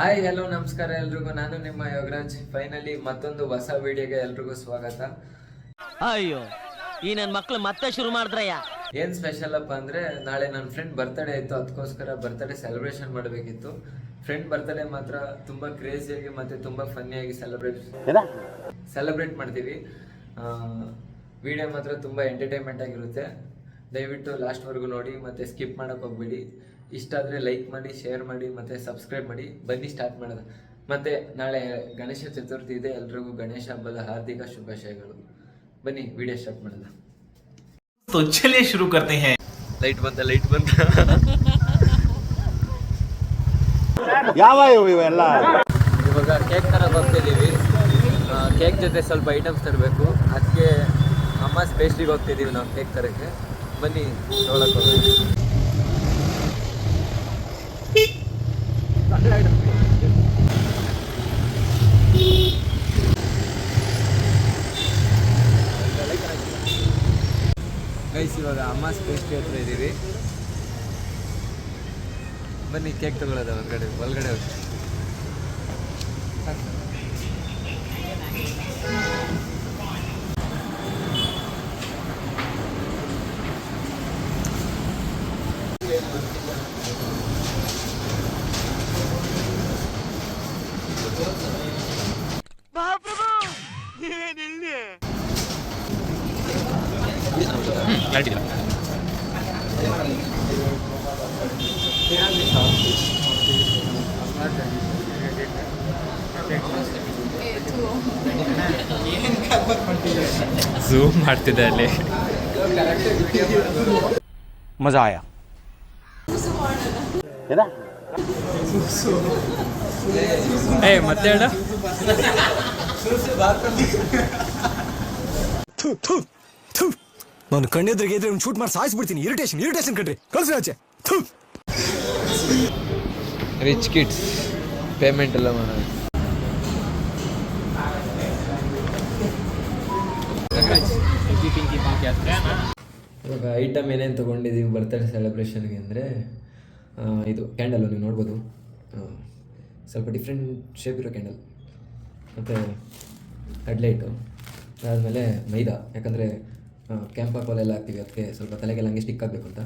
Hi hello ನಮಸ್ಕಾರ ಎಲ್ರಿಗೂ. ನಾನು ನಿಮ್ಮ ಯೋಗರಾಜ್. ಫೈನಲಿ ಮತ್ತೊಂದು ಹೊಸ ವಿಡಿಯೋಗೆ ಎಲ್ರಿಗೂ ಸ್ವಾಗತ. ಅಯ್ಯೋ ಈ ನನ್ನ ಮಕ್ಳು ಮತ್ತೆ ಶುರು ಮಾಡಿದ್ರಯ್ಯ. ಏನ್ ಸ್ಪೆಷಲ್ ಅಪ್ಪ ಅಂದ್ರೆ, ನಾಳೆ ನನ್ನ ಫ್ರೆಂಡ್ ಬರ್ತಡೇ ಇತ್ತು, ಅದಕ್ಕೋಸ್ಕರ ಬರ್ತಡೇ ಸೆಲೆಬ್ರೇಷನ್ ಮಾಡಬೇಕಿತ್ತು. ಫ್ರೆಂಡ್ ಬರ್ತಡೇ ಮಾತ್ರ ತುಂಬಾ ಕ್ರೇಜಿಯಾಗಿ ಮತ್ತೆ ತುಂಬಾ ಫನ್ನಿಯಾಗಿ ಸೆಲೆಬ್ರೇಟ್ ಮಾಡ್ತೀವಿ. ವಿಡಿಯೋ ಮಾತ್ರ ತುಂಬಾ ಎಂಟರ್ಟೈನ್ಮೆಂಟ್ ಆಗಿರುತ್ತೆ. ದಯವಿಟ್ಟು ಲಾಸ್ಟ್ವರೆಗೂ ನೋಡಿ ಮತ್ತೆ ಸ್ಕಿಪ್ ಮಾಡಕ್ಕೆ ಹೋಗ್ಬೇಡಿ. ಇಷ್ಟ ಆದರೆ ಲೈಕ್ ಮಾಡಿ, ಶೇರ್ ಮಾಡಿ ಮತ್ತು ಸಬ್ಸ್ಕ್ರೈಬ್ ಮಾಡಿ. ಬನ್ನಿ ಸ್ಟಾರ್ಟ್ ಮಾಡೋದು. ಮತ್ತು ನಾಳೆ ಗಣೇಶ ಚತುರ್ಥಿ ಇದೆ. ಎಲ್ರಿಗೂ ಗಣೇಶ ಹಬ್ಬದ ಹಾರ್ದಿಕ ಶುಭಾಶಯಗಳು. ಬನ್ನಿ ವಿಡಿಯೋ ಸ್ಟಾರ್ಟ್ ಮಾಡೋದು. तो चलिए शुरू करते हैं. ಲೈಟ್ ಬಂತ ಯಾವ ಇವೆಲ್ಲ ಇವಾಗ ಕೇಕ್ ತರಕ್ಕೆ ಹೋಗ್ತಿದ್ದೀವಿ. ಕೇಕ್ ಜೊತೆ ಸ್ವಲ್ಪ ಐಟಮ್ಸ್ ತರಬೇಕು. ಅದಕ್ಕೆ ಅಮ್ಮಸ್ ಪೇಸ್ಟ್ರಿಗೆ ಹೋಗ್ತಿದ್ದೀವಿ ನಾವು ಕೇಕ್ ತರಕ್ಕೆ. ಬನ್ನಿ ನೋಡಕ್ಕೆ ಹೋಗೋಣ. ಗೈಸ್, ಇವಾಗ ಅಮ್ಮಾಸ್ ಪೇಸ್ಟ್ರಿ ಹತ್ರ ಇದ್ದೀವಿ. ಬನ್ನಿ ಕೇಕ್ ತಗೊಳ್ಳೋದ ಒಳಗಡೆ ಹೋಗಿ. ಝೂಮ್ ಮಾಡ್ತಿದ್ದೆ ಅಲ್ಲಿ. ಮಜಾ ಆಯಾ ಮತ್ತೆ ಹೇಳ. ನಾನು ಕಣ್ಣೆದ್ರಿಗೆ ಇದ್ರೆ ಶೂಟ್ ಮಾಡಿ ಸಾಯಿಸ್ಬಿಡ್ತೀನಿ. ಇರಿಟೇಷನ್ ಕಣ್ರಿ, ಕಳ್ಸಿ ಆಚೆ. ರಿಚ್ ಕಿಡ್ಸ್ ಪೇಮೆಂಟ್ ಎಲ್ಲ ಮಾಡೋದು. ಇವಾಗ ಐಟಮ್ ಏನೇನು ತೊಗೊಂಡಿದ್ದೀವಿ ಬರ್ತ್ಡೇ ಸೆಲೆಬ್ರೇಷನ್ಗೆ ಅಂದರೆ, ಇದು ಕ್ಯಾಂಡಲು ನೀವು ನೋಡ್ಬೋದು. ಸ್ವಲ್ಪ ಡಿಫ್ರೆಂಟ್ ಶೇಪ್ ಇರೋ ಕ್ಯಾಂಡಲ್, ಮತ್ತು ಹೆಡ್ಲೈಟು, ಅದಾದಮೇಲೆ ಮೈದಾ, ಯಾಕಂದರೆ ಕ್ಯಾಂಪ ಕೋಲೆಲ್ಲ ಹಾಕ್ತೀವಿ, ಅದಕ್ಕೆ ಸ್ವಲ್ಪ ತಲೆಗೆಲ್ಲ ಹಂಗೆ ಸ್ಟಿಕ್ ಆಗಬೇಕು ಅಂತ.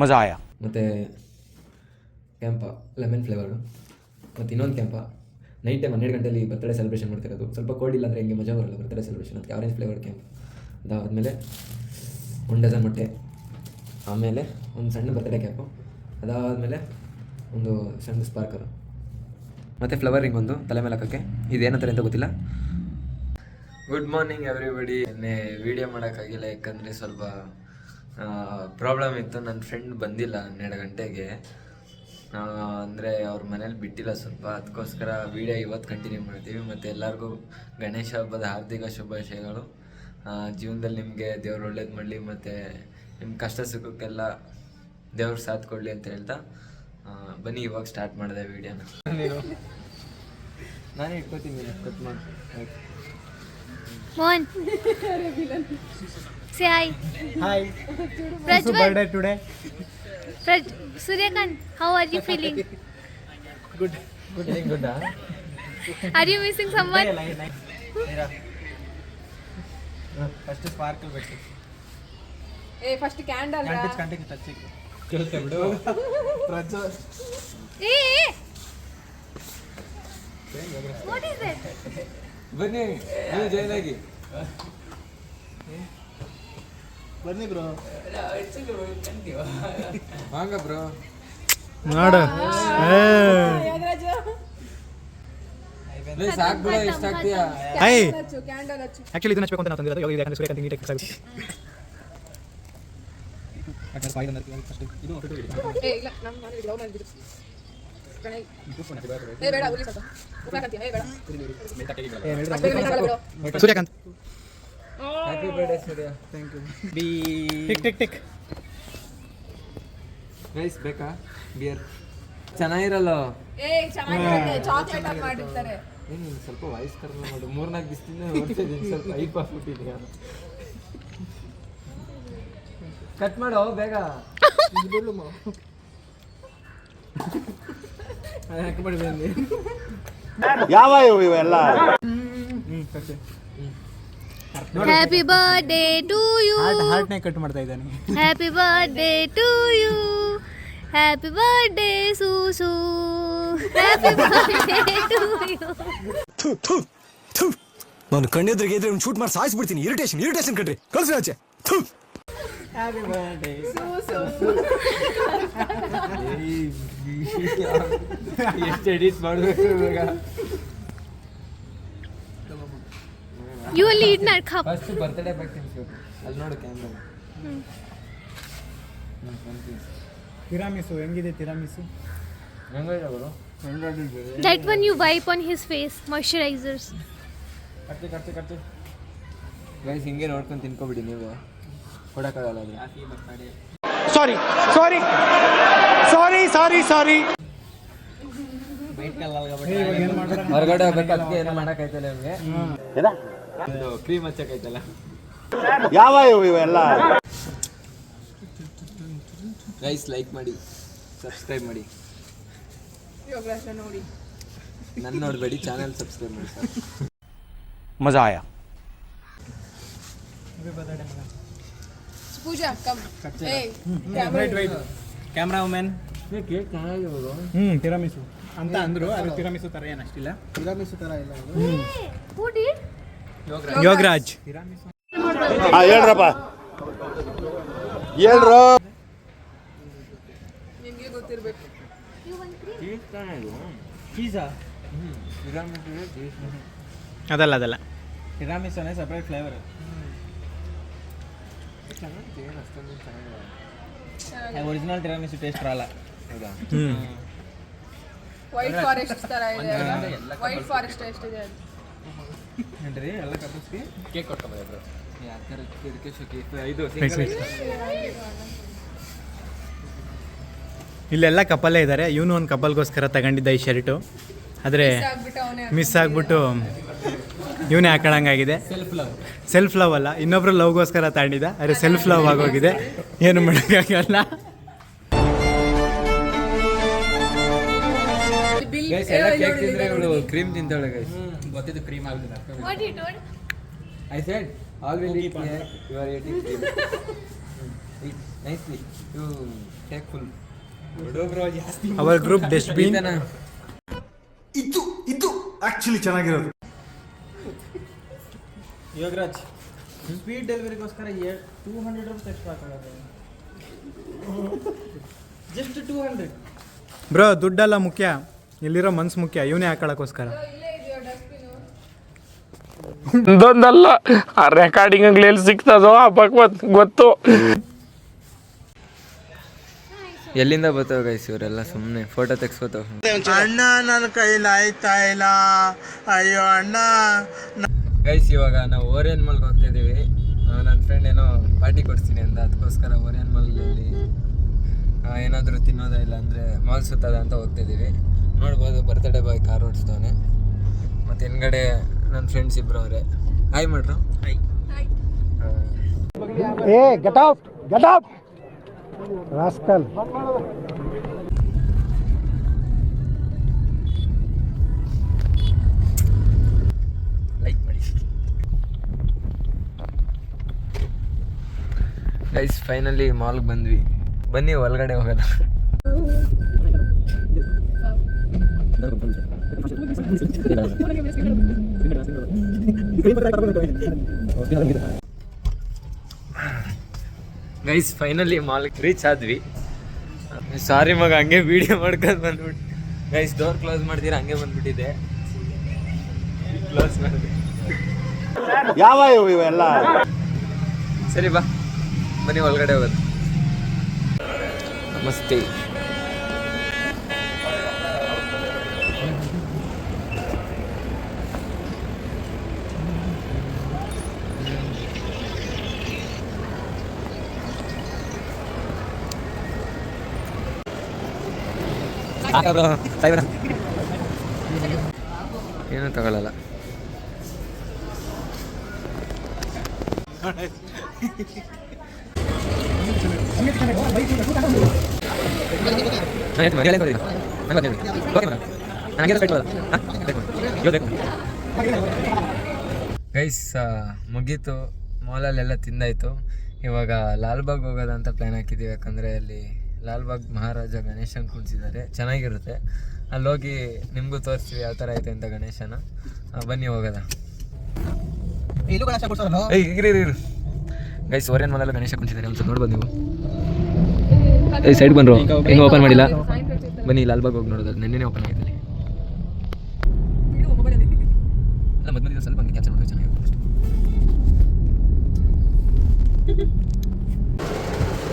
ಮಜಾ ಆಯಾ. ಮತ್ತು ಕ್ಯಾಂಪ ಲೆಮನ್ ಫ್ಲೇವರು, ಮತ್ತು ಇನ್ನೊಂದು ಕ್ಯಾಂಪ. ನೈಟ್ ಟೈಮ್ 12 ಗಂಟೆಯಲ್ಲಿ ಬರ್ತ್ಡೇ ಸೆಲೆಬ್ರೇಷನ್ ಮಾಡ್ತಿರೋದು. ಸ್ವಲ್ಪ ಕೋಲ್ಡ್ ಇಲ್ಲ ಅಂದರೆ ಹಿಂಗೆ ಮಜಾ ಬರಲ್ಲ ಬರ್ತ್ಡೇ ಸೆಲೆಬ್ರೇಷನ್. ಅದಕ್ಕೆ ಆರೆಂಜ್ ಫ್ಲೇವರ್ ಕ್ಯಾಂಪ್. ಅದಾದಮೇಲೆ 1 ಡಜನ್ ಮೊಟ್ಟೆ, ಆಮೇಲೆ ಒಂದು ಸಣ್ಣ ಬರ್ತ್ಡೇ ಕ್ಯಾಪು, ಅದಾದಮೇಲೆ ಒಂದು ಸಣ್ಣ ಸ್ಪಾರ್ಕರು, ಮತ್ತು ಫ್ಲವರಿಂಗ್ ಒಂದು ತಲೆ ಮೇಲೆ ಹಾಕೋಕ್ಕೆ. ಇದೇನಂತಾರೆ ಅಂತ ಗೊತ್ತಿಲ್ಲ. Good morning everybody. ನಿನ್ನೆ ವೀಡಿಯೋ ಮಾಡೋಕ್ಕಾಗಿಲ್ಲ, ಯಾಕಂದರೆ ಸ್ವಲ್ಪ ಪ್ರಾಬ್ಲಮ್ ಇತ್ತು. ನನ್ನ ಫ್ರೆಂಡ್ ಬಂದಿಲ್ಲ 12 ಗಂಟೆಗೆ. ಅಂದರೆ ಅವ್ರ ಮನೇಲಿ ಬಿಟ್ಟಿಲ್ಲ ಸ್ವಲ್ಪ, ಅದಕ್ಕೋಸ್ಕರ ವೀಡಿಯೋ ಇವತ್ತು ಕಂಟಿನ್ಯೂ ಮಾಡ್ತೀವಿ. ಮತ್ತು ಎಲ್ಲರಿಗೂ ಗಣೇಶ ಹಬ್ಬದ ಹಾರ್ದಿಕ ಶುಭಾಶಯಗಳು. ಜೀವನದಲ್ಲಿ ನಿಮಗೆ ದೇವ್ರು ಒಳ್ಳೇದು ಮಾಡಲಿ, ಮತ್ತು ನಿಮ್ಮ ಕಷ್ಟ ಸುಖಕ್ಕೆಲ್ಲ ದೇವ್ರು ಸಾಥ್ ಕೊಡಲಿ ಅಂತ ಹೇಳ್ತಾ ಬನ್ನಿ ಇವಾಗ ಸ್ಟಾರ್ಟ್ ಮಾಡಿದೆ ವೀಡಿಯೋನ. ನಾನೇ ಇಟ್ಕೋತೀನಿ, ಕಟ್ ಮಾಡಿ. Mohan. Say hi. Hi. Prajwal. Birthday today. Suryakant, how are you feeling? Good. Good. Are you missing someone? First sparkle ಬಿಟ್ಟು ಫಸ್ಟ್ ಕ್ಯಾಂಡಲ್ ಕಂಟಿನ್ಯೂ ಟಚ್ ಕೇಳ್ತೆ ಬಿಡು. Prajwal, Hey. What is that? ಬನ್ನಿ ನೀವು ಜಾಯ್ನ್ ಆಗಿ. ಬನ್ನಿ ಬ್ರೋ. ವಾಂಗ ಬ್ರೋ ನೋಡು. ಸಾಕು ಬಿಡ, ಇಷ್ಟ ಆಗ್ತೀಯಾ? ಕ್ಯಾಂಡಲ್ ಹಚ್ಚು. ಆಕ್ಚುಲಿ ಇದನ್ನ ಹಚ್ಚಬೇಕು ಅಂತ ನಾವು ತಂದಿರೋದು. ಯಾಕಂದ್ರೆ ಸೂರ್ಯಕಾಂತಿ ನೀಟಾಗಿ ಫಿಕ್ಸ್ ಆಗುತ್ತೆ. ಯಾಕಂದ್ರೆ ಫೈಲ್ ಅಂದ್ರೆ ಫಸ್ಟ್ ಇದು ಇಲ್ಲ ನಾನು ಇದು ಲವ್ ಮಾಡಿದ್ರು ಕಣೈ. ಬೇಡ ಉಲಿ ಸ್ವಲ್ಪ ಉಪಕಾಂತಿ ಬೇಡ. Suryakant, happy birthday Surya. Thank you. ಟಿಕ್ ರೈಸ್ ಬೇಕಾ? ಬಿಯರ್ ಚೆನ್ನಾಗಿರಲ್ಲ. ಚೆನ್ನಾಗಿರುತ್ತೆ, ಚಾಕ್ಲೇಟ್ ಆಗಿ ಮಾಡಿರ್ತಾರೆ. ಏನು ಸ್ವಲ್ಪ ವಾಯ್ಸ್ ಕಡಿಮೆ ಮಾಡು. 3-4 ದಿವಸದಿಂದ ನೋಡ್ತಿದ್ದೀನಿ, ಸ್ವಲ್ಪ ಹೈಪ್ ಆಗ್ಬಿಟ್ಟಿದೆಯಾ. ಕಟ್ ಮಾಡೋ ಬೇಗ. Happy birthday to you. ಹಾರ್ಟ್ನೇ ಕಟ್ ಮಾಡ್ತಾ ಇದ್ದಾನೆ. Happy birthday to you. Happy birthday, Susu. Happy birthday to you. ನಾನು ಕಣ್ಣೆದ್ರಿಗೆ ಇದ್ರೆ ಶೂಟ್ ಮಾಡಿ ಸಾಯಿಸ್ಬಿಡ್ತೀನಿ. ಇರಿಟೇಷನ್ ಕಣ್ರಿ, ಕಳ್ಸಿ ಆಚೆ. Happy birthday. ಎಷ್ಟು ಎಡಿಟ್ ಮಾಡಬೇಕು ಇವಾಗ. You will eat that cup. First birthday bag ತಿನ್ಸೋದು ಅಲ್ಲಿ ನೋಡು ಕ್ಯಾಮ್ರಾ. ತಿರಾಮಿಸು ಹೆಂಗಿದೆ ತಿರಾಮಿಸು? ಹೆಂಗಿದೆ ಗುರು? That one you wipe on his face, moisturizers. ಕರ್ತಿ ಗೈಸ್ ಹಿಂಗೆ ನೋಡ್ಕೊಂಡು ತಿನ್ಕೊಬಿಡಿ ನೀವು, ಕೊಡೋಕ್ಕಾಗಲ್ಲ ಅದು. ಹೊರಗಡೆ ಹೋಗ್ಬೇಕು, ಅದಕ್ಕೆ ಏನೋ ಮಾಡೋಕ್ಕಾಯ್ತಲ್ಲ ನಿಮಗೆ. ಕ್ರೀಮ್ ಹಚ್ಚಕ್ಕಾಯ್ತಲ್ಲ. ಯಾವ ಇವೆಲ್ಲ ಗೈಸ್ ಲೈಕ್ ಮಾಡಿ, ಸಬ್ಸ್ಕ್ರೈಬ್ ಮಾಡಿ. ಯೋಗರಾಜ್ ನೋಡಿ. ನನ್ನ ನೋಡಬೇಡಿ, ಚಾನಲ್ ಸಬ್ಸ್ಕ್ರೈಬ್ ಮಾಡಿ ಸರ್. ಮಜಾ ಆಯಾ. ಪೂಜಾ ಕಮ್. Camera women. ಕೇಕ್ ಚೆನ್ನಾಗಿರೋದು. ತಿರಾಮಿಸು ಅಂತ ಅಂದ್ರು, ಅದು ತಿರಾಮಿಸು ತರ ಏನಷ್ಟಿಲ್ಲ. ತಿರಾಮಿಸು ತರ ಇಲ್ಲ. Who did? ಯೋಗರಾಜ್. ಹೇಳ್ರಪ್ಪ, ಹೇಳ್ರು. ನಿಮ್ಗೆ ಗೊತ್ತಿರ್ಬೇಕು. You want cream? ಕೇಕ್ ಚೆನ್ನಾಗಿರೋ. ಚೀಸಾ? ಚೀಸ್ ಅದಲ್ಲ ತಿರಾಮಿಸುನೇ ಸಪ್ರೇಟ್ ಫ್ಲೇವರ್. ಒರಿಜಿನಲ್ ತಿರಾಮಿಸು ಟೇಸ್ಟ್ ಬರಲ್ಲ. ಹೌದಾ? ವೈಟ್ ಫಾರೆಸ್ಟ್ ತರ ಇದೆ. ವೈಟ್ ಫಾರೆಸ್ಟ್ ಎಷ್ಟಿದೆ ಅದು? ಏನ್ರಿ ಎಲ್ಲ ಕಪ್ಪಸ್ಗೆ ಕೇಕ್ ಕೊಟ್ಕೊಂಡ್ಬಂದ್ರು. ಇದಕ್ಕೆ ಕೇಕ್ ಇದು ಇಲ್ಲೆಲ್ಲ ಕಪಲ್ಲೇ ಇದ್ದಾರೆ. ಇವನು ಒಂದು ಕಪಲ್ಗೋಸ್ಕರ ತಗೊಂಡಿದ್ದ ಈ ಶರ್ಟು, ಆದರೆ ಮಿಸ್ ಆಗಿಬಿಟ್ಟು ಇವನೇ ಹಾಕೊಳ್ಳಂಗಾಗಿದೆ. ಸೆಲ್ಫ್ ಲವ್ ಅಲ್ಲ, ಇನ್ನೊಬ್ರು ಲವ್ಗೋಸ್ಕರ ತಗೊಂಡಿದ್ದ, ಆದರೆ ಸೆಲ್ಫ್ ಲವ್ ಆಗೋಗಿದೆ. ಏನು ಮಾಡೋಕ್ಕಾಗಲ್ಲ. ಕ್ರೀಮ್ ತಿಂತಾಳೆ ಗೈಸ್. ಗೊತ್ತಿದ್ದು ಕ್ರೀಮ್ ಆಗಿದೆ. What he told? I said all will eat here, you are eating cream. Eat nicely. You take full. Our group dustbin. ಇದು ಆಕ್ಚುಲಿ ಚೆನ್ನಾಗಿರೋದು. ಯೋಗರಾಜ್ ಸ್ಪೀಡ್ ಡೆಲಿವರಿಗೋಸ್ಕರ 200 ರೂಪಾಯಿ ಎಕ್ಸ್ಟ್ರಾ ಹಾಕೋದು. ಜಸ್ಟ್ 200. ಬ್ರೋ ದುಡ್ಡಲ್ಲ ಮುಖ್ಯ, ಇಲ್ಲಿರೋ ಮನ್ಸು ಮುಖ್ಯ. ಇವನೇ ಹಾಕೊಳ್ಳೋಕ್ಕೋಸ್ಕರ. ಇದೊಂದಲ್ಲ, ಆ ರೆಕಾರ್ಡಿಂಗ್ ಎಲ್ಲಿ ಸಿಗ್ತದೋ ಆ ಭಗವತ್ ಗೊತ್ತು. ಎಲ್ಲಿಂದ ಬರ್ತಾವ ಗೈಸ್ ಇವರೆಲ್ಲ? ಸುಮ್ಮನೆ ಫೋಟೋ ತೆಗ್ಸ್ಕೋತಾವ. ಅಣ್ಣ ನನ್ನ ಕೈಲಿ ಆಯ್ತಾ ಇಲ್ಲ, ಅಯ್ಯೋ ಅಣ್ಣ. ಗೈಸ್ ಇವಾಗ ನಾವು ಓರಿಯನ್ ಮಾಲ್ಗೆ ಹೋಗ್ತಿದ್ದೀವಿ. ನನ್ನ ಫ್ರೆಂಡ್ ಏನೋ ಪಾರ್ಟಿ ಕೊಡ್ತೀನಿ ಅಂದ, ಅದಕ್ಕೋಸ್ಕರ ಓರಿಯನ್ ಮಾಲ್ನಲ್ಲಿ ಏನಾದರೂ ತಿನ್ನೋದ ಇಲ್ಲ ಅಂದರೆ ಮಾಲ್ ಸುತ್ತದ ಅಂತ ಹೋಗ್ತಿದ್ದೀವಿ. ನೋಡ್ಬೋದು ಬರ್ತಡೇ ಬಾಯ್ ಕಾರ್ ಓಡಿಸ್ತವನೆ. ಮತ್ತು ಹಿಂದ್ಗಡೆ ನನ್ನ ಫ್ರೆಂಡ್ಸ್ ಇಬ್ಬರು ಅವರೇ. ಹಾಯ್ ಮಾಡ್ರು. Get out rascal. ಲೈಕ್ ಮಾಡಿ ಗೈಸ್. ಫೈನಲಿ ಮಾಲ್ಗೆ ಬಂದ್ವಿ. ಬನ್ನಿ ಒಳಗಡೆ ಹೋಗೋಣ. ಗೈಸ್ ಫೈನಲಿ ಮಾಲ್ಗೆ ರೀಚ್ ಆದ್ವಿ. ಸಾರಿ ಮಗ, ಹಂಗೆ ವಿಡಿಯೋ ಮಾಡ್ಕೊಂಡು ಬಂದ್ಬಿಟ್ಟು. ಗೈಸ್ ಡೋರ್ ಕ್ಲೋಸ್ ಮಾಡ್ತೀರಾ, ಹಂಗೆ ಬಂದ್ಬಿಟ್ಟಿದೆ. ಕ್ಲೋಸ್ ಮಾಡಿದೆ. ಯಾವ ಇವೆಲ್ಲ ಸರಿ ಬಾ, ಬನ್ನಿ ಒಳಗಡೆ ಹೋಗೋದು. ನಮಸ್ತೆ. ಏನೂ ತಗೊಳ್ಳಲ್ಲ. ಆಯ್ತು ಗೈಸ್ ಮುಗೀತು, ಮಾಲಲ್ಲೆಲ್ಲ ತಿಂದಾಯಿತು. ಇವಾಗ ಲಾಲ್ಬಾಗ್ ಹೋಗೋದಂತ ಪ್ಲ್ಯಾನ್ ಹಾಕಿದ್ದೀವಿ. ಯಾಕಂದರೆ ಅಲ್ಲಿ ಲಾಲ್ಬಾಗ್ ಮಹಾರಾಜ ಗಣೇಶನ ಕುಣಿಸಿದ್ದಾರೆ, ಚೆನ್ನಾಗಿರುತ್ತೆ. ಅಲ್ಲೋಗಿ ನಿಮಗೂ ತೋರಿಸ್ತೀವಿ ಯಾವ ಥರ ಐತೆ ಅಂತ ಗಣೇಶನ. ಬನ್ನಿ ಹೋಗೋದ. ಇರು ಗೈಸ್, ಓರಿಯನ್ ಮಾಲಲ್ಲಿ ಗಣೇಶ ಕುಣಿಸಿದ್ದಾರೆ, ಒಂದು ನೋಡ್ಬೋದು ನೀವು. ಸೈಡ್ ಬಂದರು, ಇನ್ನೂ ಓಪನ್ ಮಾಡಿಲ್ಲ. ಬನ್ನಿ ಲಾಲ್ಬಾಗ್ ಹೋಗಿ ನೋಡೋದು, ನೆನ್ನೆ ಓಪನ್ ಆಗಿದ್ದಲ್ಲಿ. ಮಧ್ಯ ಸ್ವಲ್ಪ ಕ್ಯಾಪ್ಚರ್ ಮಾಡೋದು ಚೆನ್ನಾಗಿರುತ್ತೆ.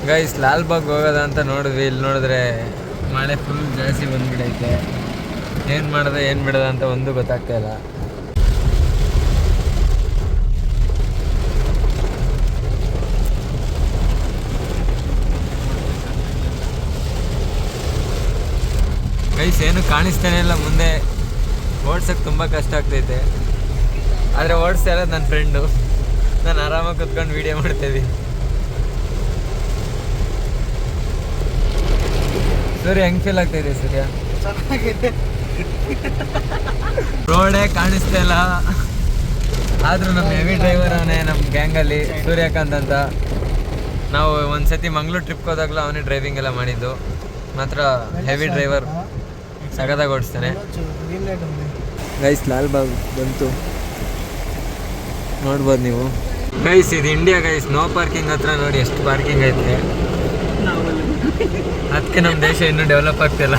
ಗೈಸ್ ಲಾಲ್ಬಾಗ್ ಹೋಗೋದ ಅಂತ ನೋಡಿದ್ವಿ. ಇಲ್ಲಿ ನೋಡಿದ್ರೆ ಮಳೆ ಫುಲ್ ಜಾಸ್ತಿ ಬಂದ್ಬಿಡೈತೆ. ಏನು ಮಾಡೋದು ಏನು ಬಿಡೋದ ಅಂತ ಒಂದು ಗೊತ್ತಾಗ್ತಾ ಇಲ್ಲ. ಗೈಸ್ ಏನು ಕಾಣಿಸ್ತಾನೆ ಇಲ್ಲ ಮುಂದೆ. ಓಡ್ಸೋಕ್ಕೆ ತುಂಬ ಕಷ್ಟ ಆಗ್ತೈತೆ. ಆದರೆ ಓಡಿಸ್ತಾ ಇರೋದು ನನ್ನ ಫ್ರೆಂಡು. ನಾನು ಆರಾಮಾಗಿ ಕುತ್ಕೊಂಡು ವೀಡಿಯೋ ಮಾಡ್ತಾಯಿದ್ದೀನಿ. ಸೂರ್ಯ ಹೆಂಗೆ ಫೀಲ್ ಆಗ್ತಾಯಿದೆ ಸೂರ್ಯ? ರೋಡೇ ಕಾಣಿಸ್ತಾ ಇಲ್ಲ. ಆದರೂ ನಮ್ಮ ಹೆವಿ ಡ್ರೈವರ್ ಅವನೇ ನಮ್ಮ ಗ್ಯಾಂಗಲ್ಲಿ, ಸೂರ್ಯಕಾಂತ್ ಅಂತ. ನಾವು ಒಂದು ಸತಿ ಮಂಗ್ಳೂರು ಟ್ರಿಪ್ಗೆ ಹೋದಾಗಲೂ ಅವನೇ ಡ್ರೈವಿಂಗ್ ಎಲ್ಲ ಮಾಡಿದ್ದು. ಮಾತ್ರ ಹೆವಿ ಡ್ರೈವರ್, ಸಗದಾಗಿ ಓಡಿಸ್ತಾನೆ. ಗೈಸ್ ಲಾಲ್ಬಾಗ್ ಬಂತು, ನೋಡ್ಬೋದು ನೀವು. ಗೈಸ್ ಇದು ಇಂಡಿಯಾ ಗೈಸ್, ನೋ ಪಾರ್ಕಿಂಗ್ ಹತ್ರ ನೋಡಿ ಎಷ್ಟು ಪಾರ್ಕಿಂಗ್ ಐತೆ. ಅದಕ್ಕೆ ನಮ್ಮ ದೇಶ ಇನ್ನೂ ಡೆವಲಪ್ ಆಗ್ತಿಲ್ಲ.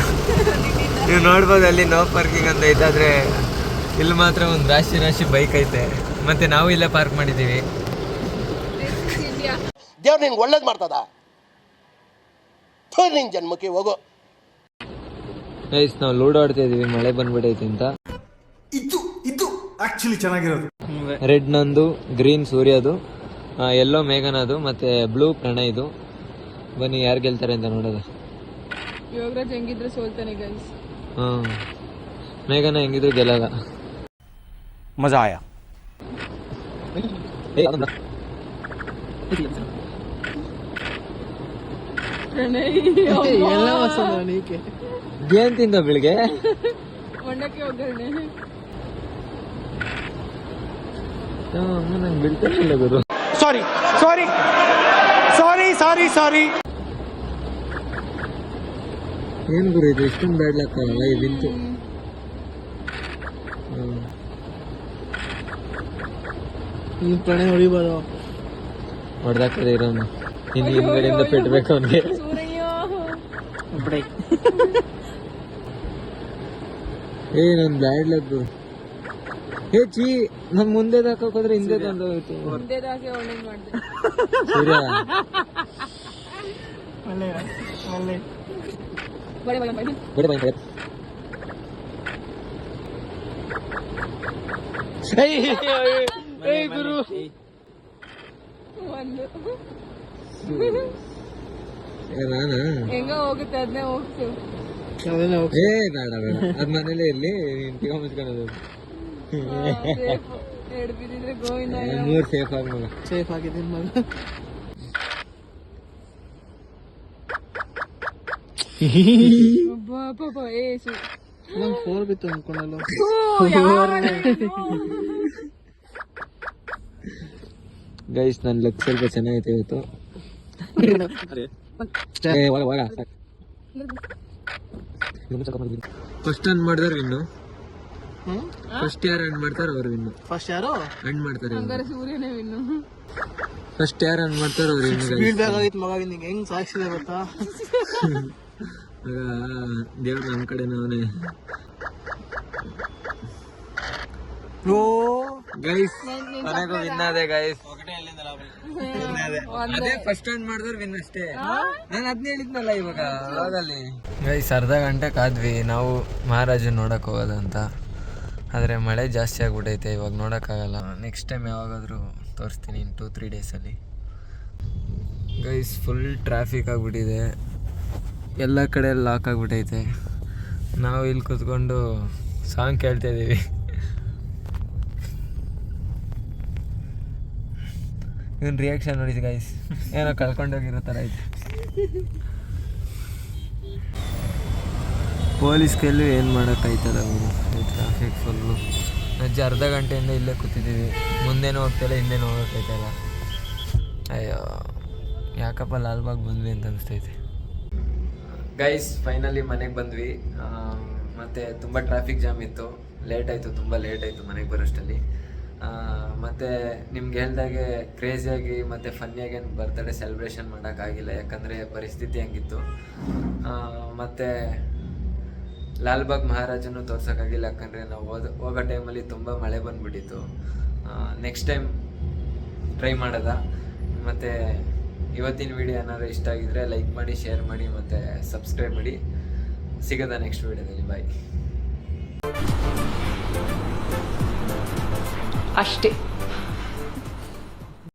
ನೀವು ನೋಡ್ಬೋದು ಅಲ್ಲಿ ನೋ ಪಾರ್ಕಿಂಗ್ ಅಂತ ಐತಾದರೆ ಇಲ್ಲಿ ಮಾತ್ರ ಒಂದು ರಾಶಿ ಬೈಕ್ ಐತೆ. ಮತ್ತು ನಾವು ಇಲ್ಲೇ ಪಾರ್ಕ್ ಮಾಡಿದ್ದೀವಿ. ದೇವ್ರು ನಿನ್ಗೆ ಒಳ್ಳೇದು ಮಾಡ್ತದ, ನಿನ್ನ ಜನ್ಮಕ್ಕೆ ಹೋಗೋ. ಗೈಸ್ ನಾವು ಲೂಡೋ ಆಡ್ತಾ ಇದೀವಿ, ಮಳೆ ಬಂದ್ಬಿಟ್ಟೈತೆ ಅಂತ. ಇದು ಆಕ್ಚುಲಿ ಚೆನ್ನಾಗಿರೋದು. ರೆಡ್ ನಂದು, ಗ್ರೀನ್ ಸೂರ್ಯದು, ಯೆಲ್ಲೋ ಮೇಘನದು, ಮತ್ತೆ ಬ್ಲೂ ಪ್ರಣಯ್ದು. ಬನ್ನಿ ಯಾರು ಗೆಲ್ತಾರೆ ಅಂತ ನೋಡೋದು. ಯೋಗರಾಜ್ ಹೆಂಗಿದ್ರೆ ಸೋಲ್ತಾನೆ ಗೈಸ್. ಮೇಘನ ಹೆಂಗಿದ್ರು ಗೆಲ್ಲಲ್ಲ. ಮಜಾ ಆಯಾ. ಏನ್ ತಿಂದ ಬೆಳಿಗ್ಗೆ? ಮಂಡಕ್ಕೆ ಒಗ್ಗರಣೆ. ನಂಗೆ ಬಿಡ್ತಾನಿಲ್ಲ ಗುರು. ಸಾರಿ ಸಾರಿ ಸಾರಿ ಸಾರಿ ಸಾರಿ. ಏನ್ ಗುರು ಇದು ಇಷ್ಟೊಂದು ಬ್ಯಾಡ್ಲಾಗ್ತಾವಲ್ಲ ಈ ಬಿಂತು. ಪ್ರಣಯ ಹೊಡಿಬಾರ ಹೊಡೆದಾಕದೆ ಇರೋನು. ಇನ್ನು ಹಿಂದ್ಗಡೆಯಿಂದ ಪೆಟ್ಬೇಕು ಅವನಿಗೆ. ಏ ನನ್ ಬ್ಯಾಡ್ ಲಕ್. ಏ ಚೀ, ನಮ್ ಮುಂದೆ ಹಾಕೋದ್ರೆ ಹಿಂದೆ ತಂದು ಹೋಯ್ತು. ಮುಂದೆದಾಗೆ ಒಳ್ಳೇದು ಮಾಡಿದೆ ಸೂರ್ಯ. ಬಡೆ ಬಡೆ ಬಡೆ ಬಿಡು ಬೈ. ಏಯ್ ಗುರು, ಒಂದು ನಾನಾ ಹೆಂಗ ಹೋಗುತ್ತೆ ಅದನ್ನೇ ಹೋಗ್ತು. ಏ ಬೇಡ ಬೇಡ, ಅದ್ ಮನೇಲೆ ಇರ್ಲಿ, ಟಿಕ ಮುಚ್ಕೊಳ್ಳೋದು. ಎರಡು ಬಿದ್ದಿದ್ರೆ ಗೋವಿಂದ. ಮೂರ್ ಸೇಫ್ ಆಗಿ ಮಗ. ಸೇಫ್ ಆಗಿದ್ದೀನಿ ಮಗ. ಪಾಪ ಏಸು ನಂಗೆ 4 ಬಿತ್ತು ಅನ್ಕೊಂಡಲ್ಲ. ಗೈಸ್ ನನ್ನ ಲಕ್ ಸ್ವಲ್ಪ ಚೆನ್ನಾಗೈತೆ ಇವತ್ತು. ಫಸ್ಟ್ ರನ್ ಮಾಡಿದ್ರೆ ವಿನ್ನು. ಫಸ್ಟ್ ಯಾರು ರನ್ ಮಾಡ್ತಾರ ಅವ್ರು ವಿನ್ನು. ಫಸ್ಟ್ ಯಾರು ರನ್ ಮಾಡ್ತಾರೆ, ಹಂಗಾರೆ ಸೂರ್ಯನೇ ವಿನ್ನು. ಫಸ್ಟ್ ಯಾರು ರನ್ ಮಾಡ್ತಾರ ಅವ್ರು ವಿನ್ನು. ಸ್ಪೀಡ್ ಬ್ಯಾಗ್ ಆಗಿತ್ತು ಮಗ, ನಿಂಗೆ ಹೆಂಗ್ ಸಾಯಿಸಿದೆ ಗೊತ್ತಾ? ದೇವ್ರು ನಮ್ಮ ಕಡೆನ ಅವನೇ. ಗೈಸ್ ಕೊನೆಗೂ ವಿನ್ ಆದೆ ಗೈಸ್. ಅದೇ ಫಸ್ಟ್ ರನ್ ಮಾಡಿದ್ರೆ ವಿನ್ ಅಷ್ಟೇ. ನಾನು ಅದನ್ನ ಹೇಳಿದ್ನಲ್ಲ ಇವಾಗ ಅವಾಗಲ್ಲಿ. ಗೈಸ್ ಅರ್ಧ ಗಂಟೆ ಕಾದ್ವಿ ನಾವು ಮಹಾರಾಜನ್ ನೋಡಕ್ ಹೋಗೋದಂತ. ಆದರೆ ಮಳೆ ಜಾಸ್ತಿ ಆಗ್ಬಿಟ್ಟೈತೆ, ಇವಾಗ ನೋಡೋಕ್ಕಾಗಲ್ಲ. ನೆಕ್ಸ್ಟ್ ಟೈಮ್ ಯಾವಾಗಾದರೂ ತೋರಿಸ್ತೀನಿ ಇನ್ನು 2-3 ಡೇಸಲ್ಲಿ. ಗೈಸ್ ಫುಲ್ ಟ್ರಾಫಿಕ್ ಆಗಿಬಿಟ್ಟಿದೆ, ಎಲ್ಲ ಕಡೆ ಲಾಕ್ ಆಗಿಬಿಟ್ಟೈತೆ. ನಾವು ಇಲ್ಲಿ ಕೂತ್ಕೊಂಡು ಸಾಂಗ್ ಕೇಳ್ತಾಯಿದ್ದೀವಿ. ಇವನ್ ರಿಯಾಕ್ಷನ್ ನೋಡಿದ್ವಿ ಗೈಸ್, ಏನೋ ಕಳ್ಕೊಂಡೋಗಿರೋ ಥರ ಐತೆ. ಪೊಲೀಸ್ ಕೈಲೂ ಏನು ಮಾಡೋಕ್ಕಾಯ್ತಲ್ಲ ಅವನು. ಟ್ರಾಫಿಕ್ ಫುಲ್ಲು ಅಜ್ಜಿ ಅರ್ಧ ಗಂಟೆಯಿಂದ ಇಲ್ಲೇ ಕೂತಿದ್ದೀವಿ. ಮುಂದೇನೂ ಹೋಗ್ತಾಯಿಲ್ಲ, ಹಿಂದೇನೂ ಹೋಗೋಕ್ಕಾಯ್ತಲ್ಲ. ಅಯ್ಯೋ ಯಾಕಪ್ಪ ಲಾಲ್ಬಾಗ್ ಬಂದ್ವಿ ಅಂತ ಅನಿಸ್ತೈತೆ. ಗೈಸ್ ಫೈನಲಿ ಮನೆಗೆ ಬಂದ್ವಿ. ಮತ್ತು ತುಂಬ ಟ್ರಾಫಿಕ್ ಜಾಮ್ ಇತ್ತು, ಲೇಟ್ ಆಯಿತು, ತುಂಬ ಲೇಟ್ ಆಯಿತು ಮನೆಗೆ ಬರೋಷ್ಟಲ್ಲಿ. ಮತ್ತು ನಿಮ್ಗೆ ಹೇಳ್ದಾಗೆ ಕ್ರೇಜಿಯಾಗಿ ಮತ್ತು ಫನ್ನಿಯಾಗಿ ಏನು ಬರ್ತ್ಡೇ ಸೆಲೆಬ್ರೇಷನ್ ಮಾಡೋಕ್ಕಾಗಿಲ್ಲ, ಯಾಕಂದರೆ ಪರಿಸ್ಥಿತಿ ಹಂಗಿತ್ತು. ಮತ್ತು ಲಾಲ್ಬಾಗ್ ಮಹಾರಾಜನ್ನು ತೋರ್ಸೋಕ್ಕಾಗಿಲ್ಲ, ಯಾಕಂದರೆ ನಾವು ಹೋಗೋ ಟೈಮಲ್ಲಿ ತುಂಬ ಮಳೆ ಬಂದುಬಿಟ್ಟಿತ್ತು. ನೆಕ್ಸ್ಟ್ ಟೈಮ್ ಟ್ರೈ ಮಾಡೋದ. ಮತ್ತು ಇವತ್ತಿನ ವಿಡಿಯೋ ಏನಾದ್ರು ಇಷ್ಟ ಆಗಿದ್ರೆ ಲೈಕ್ ಮಾಡಿ, ಶೇರ್ ಮಾಡಿ ಮತ್ತು ಸಬ್ಸ್ಕ್ರೈಬ್ ಮಾಡಿ. ಸಿಗೋದ ನೆಕ್ಸ್ಟ್ ವಿಡಿಯೋದಲ್ಲಿ. ಬಾಯ್. ಅಷ್ಟೇ.